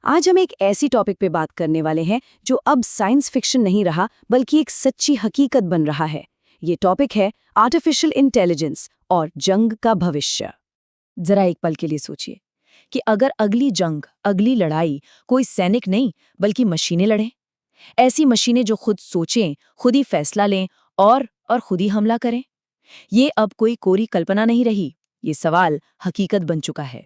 आज हम एक ऐसी टॉपिक पे बात करने वाले हैं जो अब साइंस फिक्शन नहीं रहा बल्कि एक सच्ची हकीकत बन रहा है। ये टॉपिक है आर्टिफिशियल इंटेलिजेंस और जंग का भविष्य। जरा एक पल के लिए सोचिए कि अगर अगली जंग, अगली लड़ाई कोई सैनिक नहीं बल्कि मशीनें लड़ें। ऐसी मशीनें जो खुद सोचें, खुद ही फैसला लें और खुद ही हमला करें। ये अब कोई कोरी कल्पना नहीं रही, ये सवाल हकीकत बन चुका है।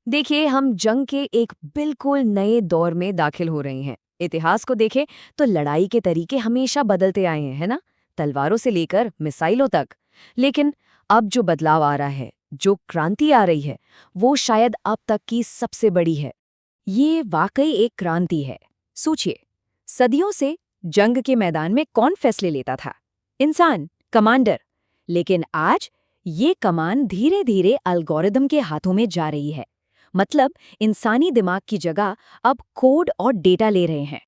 देखिए, हम जंग के एक बिल्कुल नए दौर में दाखिल हो रहे हैं। इतिहास को देखें तो लड़ाई के तरीके हमेशा बदलते आए हैं, है ना? तलवारों से लेकर मिसाइलों तक। लेकिन अब जो बदलाव आ रहा है, जो क्रांति आ रही है, वो शायद अब तक की सबसे बड़ी है। ये वाकई एक क्रांति है। सोचिए, सदियों से जंग के मैदान में कौन फैसले लेता था? इंसान, कमांडर। लेकिन आज ये कमान धीरे धीरे एल्गोरिदम के हाथों में जा रही है। मतलब इंसानी दिमाग की जगह अब कोड और डेटा ले रहे हैं।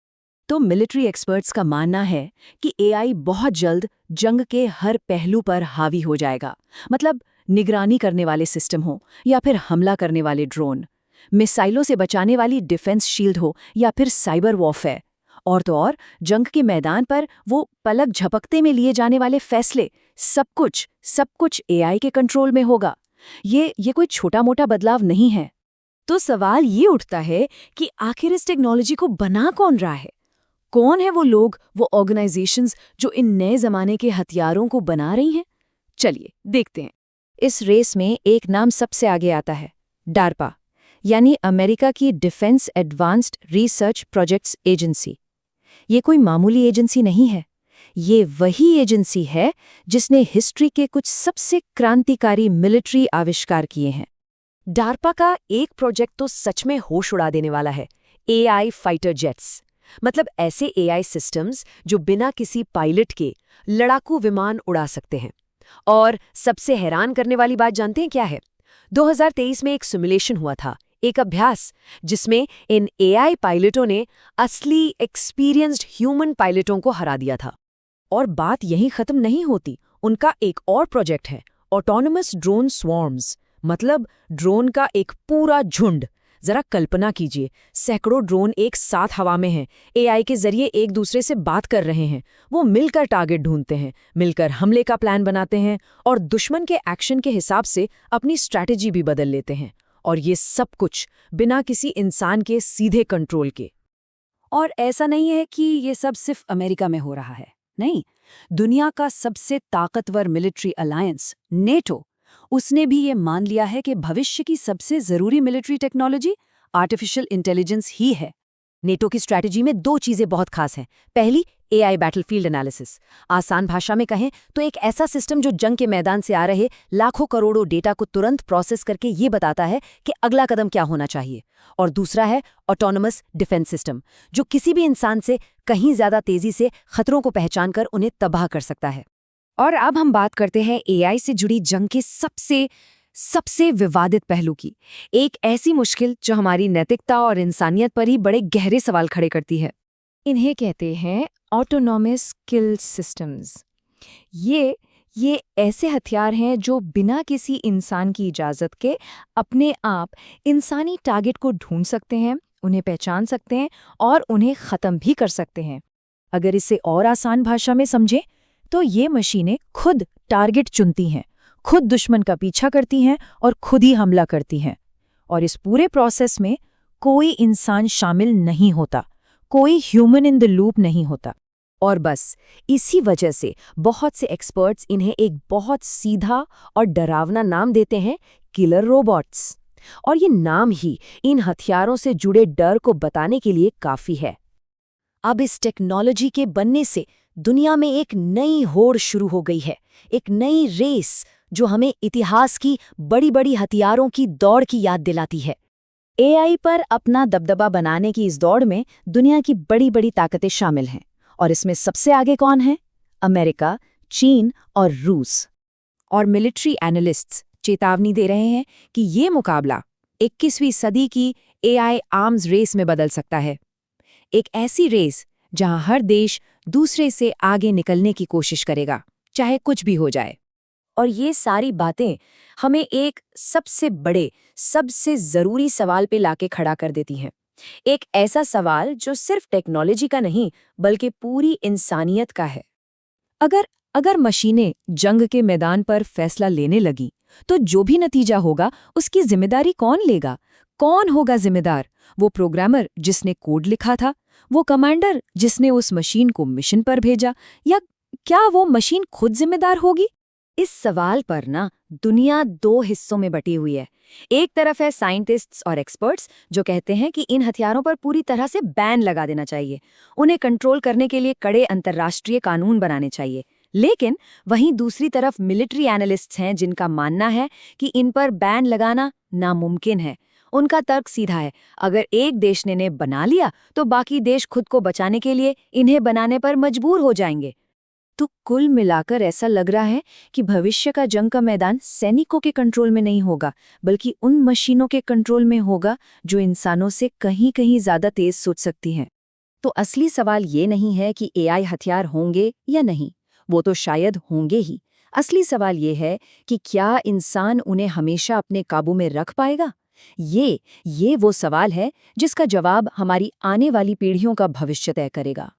तो मिलिट्री एक्सपर्ट्स का मानना है कि एआई बहुत जल्द जंग के हर पहलू पर हावी हो जाएगा। मतलब निगरानी करने वाले सिस्टम हो या फिर हमला करने वाले ड्रोन, मिसाइलों से बचाने वाली डिफेंस शील्ड हो या फिर साइबर वॉरफेयर। और तो और जंग के मैदान पर वो पलक झपकते में लिए जाने वाले फैसले, सब कुछ एआई के कंट्रोल में होगा। ये कोई छोटा मोटा बदलाव नहीं है। तो सवाल ये उठता है कि आखिर इस टेक्नोलॉजी को बना कौन रहा है? कौन है वो लोग, वो ऑर्गेनाइजेशंस जो इन नए जमाने के हथियारों को बना रही हैं? चलिए देखते हैं। इस रेस में एक नाम सबसे आगे आता है, डार्पा, यानी अमेरिका की defence advanced research projects agency. ये कोई मामूली एजेंसी नहीं है। ये वही एजेंसी है जिसने हिस्ट्री के कुछ सबसे क्रांतिकारी मिलिट्री आविष्कार किए हैं। डार्पा का एक प्रोजेक्ट तो सच में होश उड़ा देने वाला है, एआई फाइटर जेट्स। मतलब ऐसे एआई सिस्टम्स जो बिना किसी पायलट के लड़ाकू विमान उड़ा सकते हैं। और सबसे हैरान करने वाली बात जानते हैं क्या है? 2023 में एक सिमुलेशन हुआ था, एक अभ्यास, जिसमें इन एआई पायलटों ने असली एक्सपीरियंस्ड ह्यूमन पायलटों को हरा दिया था। और बात यहीं खत्म नहीं होती। उनका एक और प्रोजेक्ट है, ऑटोनमस ड्रोन स्वॉर्म्स। मतलब ड्रोन का एक पूरा झुंड। जरा कल्पना कीजिए, सैकड़ों ड्रोन एक साथ हवा में हैं, एआई के जरिए एक दूसरे से बात कर रहे हैं। वो मिलकर टारगेट ढूंढते हैं, मिलकर हमले का प्लान बनाते हैं और दुश्मन के एक्शन के हिसाब से अपनी स्ट्रैटेजी भी बदल लेते हैं। और ये सब कुछ बिना किसी इंसान के सीधे कंट्रोल के। और ऐसा नहीं है कि ये सब सिर्फ अमेरिका में हो रहा है। नहीं, दुनिया का सबसे ताकतवर मिलिट्री अलायंस नेटो, उसने भी ये मान लिया है कि भविष्य की सबसे जरूरी मिलिट्री टेक्नोलॉजी आर्टिफिशियल इंटेलिजेंस ही है। नेटो की स्ट्रैटेजी में दो चीजें बहुत खास हैं। पहली, एआई बैटलफील्ड एनालिसिस। आसान भाषा में कहें तो एक ऐसा सिस्टम जो जंग के मैदान से आ रहे लाखों करोड़ों डेटा को तुरंत प्रोसेस करके ये बताता है कि अगला कदम क्या होना चाहिए। और दूसरा है ऑटोनमस डिफेंस सिस्टम, जो किसी भी इंसान से कहीं ज्यादा तेजी से खतरों को पहचान कर उन्हें तबाह कर सकता है। और अब हम बात करते हैं एआई से जुड़ी जंग के सबसे विवादित पहलू की। एक ऐसी मुश्किल जो हमारी नैतिकता और इंसानियत पर ही बड़े गहरे सवाल खड़े करती है। इन्हें कहते हैं ऑटोनॉमस किल सिस्टम्स। ये ऐसे हथियार हैं जो बिना किसी इंसान की इजाज़त के अपने आप इंसानी टारगेट को ढूंढ सकते हैं, उन्हें पहचान सकते हैं और उन्हें ख़त्म भी कर सकते हैं। अगर इसे और आसान भाषा में समझें तो ये मशीनें खुद टारगेट चुनती हैं, खुद दुश्मन का पीछा करती हैं और खुद ही हमला करती हैं। और इस पूरे प्रोसेस में कोई इंसान शामिल नहीं होता, कोई ह्यूमन इन द लूप नहीं होता। और बस इसी वजह से बहुत से एक्सपर्ट्स इन्हें एक बहुत सीधा और डरावना नाम देते हैं, किलर रोबोट्स। और ये नाम ही इन हथियारों से जुड़े डर को बताने के लिए काफी है। अब इस टेक्नोलॉजी के बनने से दुनिया में एक नई होड़ शुरू हो गई है, एक नई रेस जो हमें इतिहास की बड़ी बड़ी हथियारों की दौड़ की याद दिलाती है। एआई पर अपना दबदबा बनाने की इस दौड़ में दुनिया की बड़ी बड़ी ताकतें शामिल हैं। और इसमें सबसे आगे कौन है? अमेरिका, चीन और रूस। और मिलिट्री एनालिस्ट्स चेतावनी दे रहे हैं कि ये मुकाबला 21वीं सदी की एआई आर्म्स रेस में बदल सकता है। एक ऐसी रेस जहां हर देश दूसरे से आगे निकलने की कोशिश करेगा, चाहे कुछ भी हो जाए। और ये सारी बातें हमें एक सबसे बड़े, सबसे जरूरी सवाल पे लाके खड़ा कर देती हैं। एक ऐसा सवाल जो सिर्फ टेक्नोलॉजी का नहीं बल्कि पूरी इंसानियत का है। अगर अगर मशीनें जंग के मैदान पर फैसला लेने लगी, तो जो भी नतीजा होगा उसकी जिम्मेदारी कौन लेगा? कौन होगा जिम्मेदार? वो प्रोग्रामर जिसने कोड लिखा था, वो कमांडर जिसने उस मशीन को मिशन पर भेजा, या क्या वो मशीन खुद जिम्मेदार होगी? इस सवाल पर ना दुनिया दो हिस्सों में बटी हुई है। एक तरफ है साइंटिस्ट्स और एक्सपर्ट्स जो कहते हैं कि इन हथियारों पर पूरी तरह से बैन लगा देना चाहिए, उन्हें कंट्रोल करने के लिए कड़े अंतर्राष्ट्रीय कानून बनाने चाहिए। लेकिन वहीं दूसरी तरफ मिलिट्री एनालिस्ट्स हैं जिनका मानना है कि इन पर बैन लगाना नामुमकिन है। उनका तर्क सीधा है, अगर एक देश ने इन्हें बना लिया तो बाकी देश खुद को बचाने के लिए इन्हें बनाने पर मजबूर हो जाएंगे। तो कुल मिलाकर ऐसा लग रहा है कि भविष्य का जंग का मैदान सैनिकों के कंट्रोल में नहीं होगा, बल्कि उन मशीनों के कंट्रोल में होगा जो इंसानों से कहीं-कहीं ज्यादा तेज सोच सकती हैं। तो असली सवाल ये नहीं है कि एआई हथियार होंगे या नहीं, वो तो शायद होंगे ही। असली सवाल ये है कि क्या इंसान उन्हें हमेशा अपने काबू में रख पाएगा? ये वो सवाल है जिसका जवाब हमारी आने वाली पीढ़ियों का भविष्य तय करेगा।